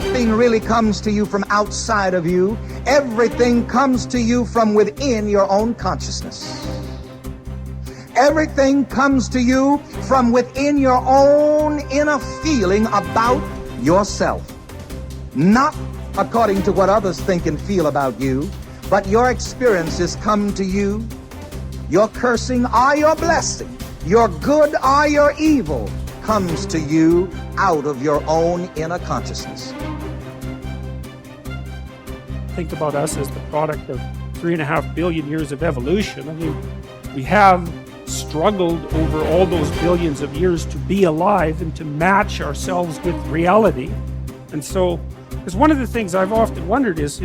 Nothing really comes to you from outside of you. Everything comes to you from within your own consciousness. Everything comes to you from within your own inner feeling about yourself. Not according to what others think and feel about you, but your experiences come to you. Your cursing or your blessing, your good or your evil, comes to you out of your own inner consciousness. Think about us as the product of 3.5 billion years of evolution. I mean, we have struggled over all those billions of years to be alive and to match ourselves with reality. And so, because one of the things I've often wondered is,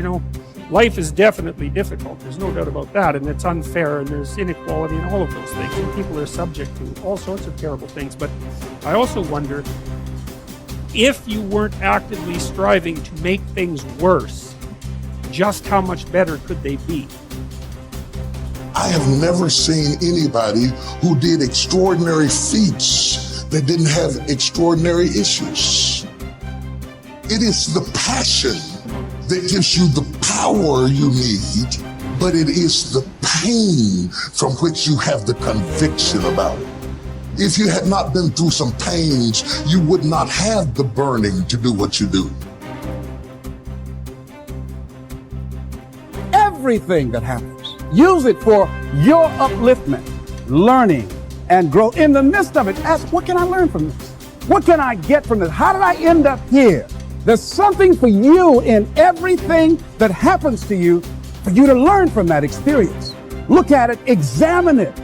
life is definitely difficult. There's no doubt about that. And it's unfair, and there's inequality and all of those things. And people are subject to all sorts of terrible things. But I also wonder, if you weren't actively striving to make things worse, just how much better could they be? I have never seen anybody who did extraordinary feats that didn't have extraordinary issues. It is the passion that gives you the power you need, but it is the pain from which you have the conviction about it. If you had not been through some pains, you would not have the burning to do what you do. Everything that happens, use it for your upliftment, learning, and growth. In the midst of it, ask, what can I learn from this? What can I get from this? How did I end up here? There's something for you in everything that happens to you for you to learn from that experience. Look at it, examine it,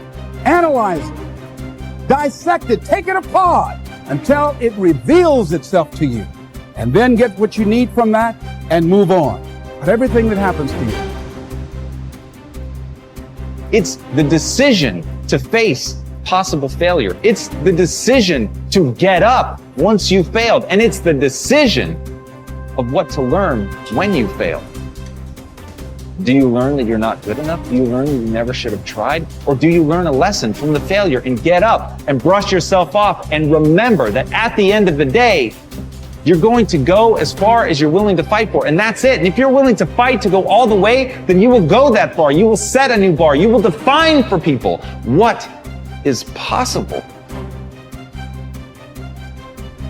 analyze it, dissect it, take it apart until it reveals itself to you. And then get what you need from that and move on. But everything that happens to you. It's the decision to face possible failure. It's the decision to get up once you've failed. And it's the decision of what to learn when you fail. Do you learn that you're not good enough? Do you learn that you never should have tried? Or do you learn a lesson from the failure and get up and brush yourself off and remember that at the end of the day, you're going to go as far as you're willing to fight for, and that's it. And if you're willing to fight to go all the way, then you will go that far. You will set a new bar. You will define for people what is possible.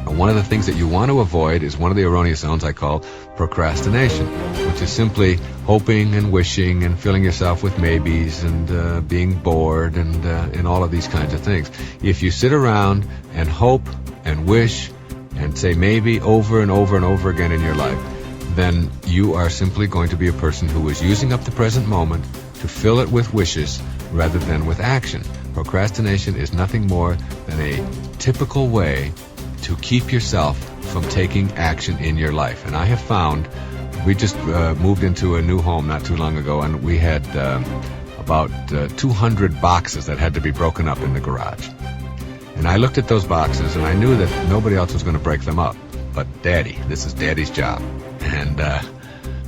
One of the things that you want to avoid is one of the erroneous zones I call procrastination, which is simply hoping and wishing and filling yourself with maybes and being bored and all of these kinds of things. If you sit around and hope and wish and say maybe over and over and over again in your life, then you are simply going to be a person who is using up the present moment to fill it with wishes rather than with action. Procrastination is nothing more than a typical way to keep yourself from taking action in your life. And I have found, we just moved into a new home not too long ago, and we had about 200 boxes that had to be broken up in the garage. And I looked at those boxes and I knew that nobody else was going to break them up but Daddy. This is Daddy's job. And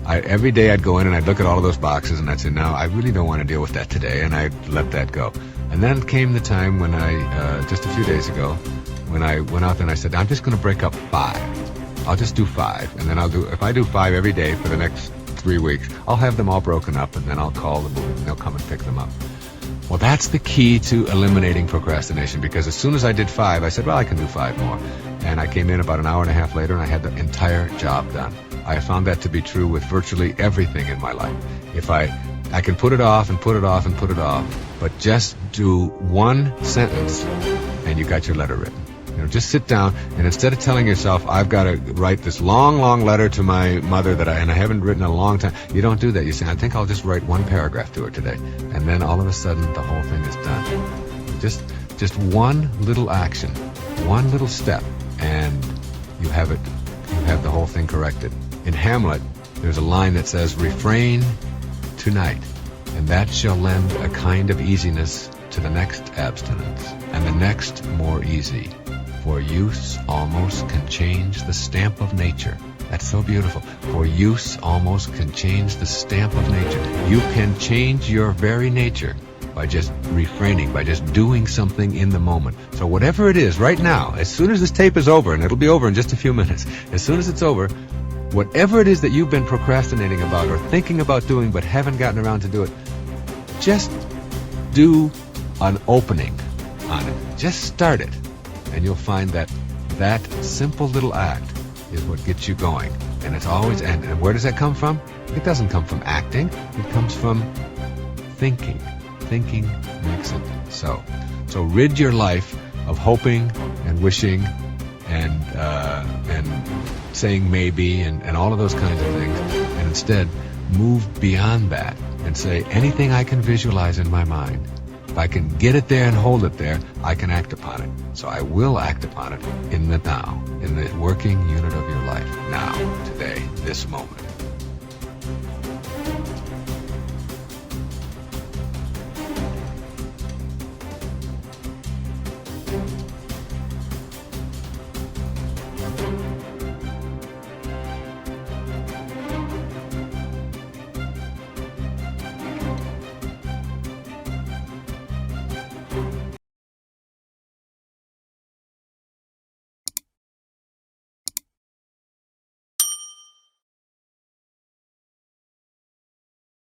every day I'd go in and I'd look at all of those boxes and I'd say, no, I really don't want to deal with that today, and I'd let that go. And then came the time when I, just a few days ago, when I went out there and I said, I'm just going to break up 5. I'll just do 5. And then if I do 5 every day for the next 3 weeks, I'll have them all broken up, and then I'll call them and they'll come and pick them up. Well, that's the key to eliminating procrastination, because as soon as I did 5, I said, well, I can do 5 more. And I came in about an hour and a half later and I had the entire job done. I found that to be true with virtually everything in my life. If I can put it off and put it off and put it off, but just do one sentence and you got your letter written. Just sit down, and instead of telling yourself, I've got to write this long, long letter to my mother and I haven't written in a long time, you don't do that. You say, I think I'll just write 1 paragraph to her today. And then all of a sudden, the whole thing is done. Just one little action, one little step, and you have the whole thing corrected. In Hamlet, there's a line that says, refrain tonight, and that shall lend a kind of easiness to the next abstinence, and the next more easy. For use almost can change the stamp of nature. That's so beautiful. For use almost can change the stamp of nature. You can change your very nature by just refraining, by just doing something in the moment. So whatever it is right now, as soon as this tape is over, and it'll be over in just a few minutes, as soon as it's over, whatever it is that you've been procrastinating about or thinking about doing but haven't gotten around to do it, just do an opening on it. Just start it. And you'll find that that simple little act is what gets you going. And it's always, and where does that come from? It doesn't come from acting. It comes from thinking. Thinking makes it so. So rid your life of hoping and wishing and saying maybe and all of those kinds of things. And instead, move beyond that and say, anything I can visualize in my mind, if I can get it there and hold it there, I can act upon it. So I will act upon it in the now, in the working unit of your life, now, today, this moment.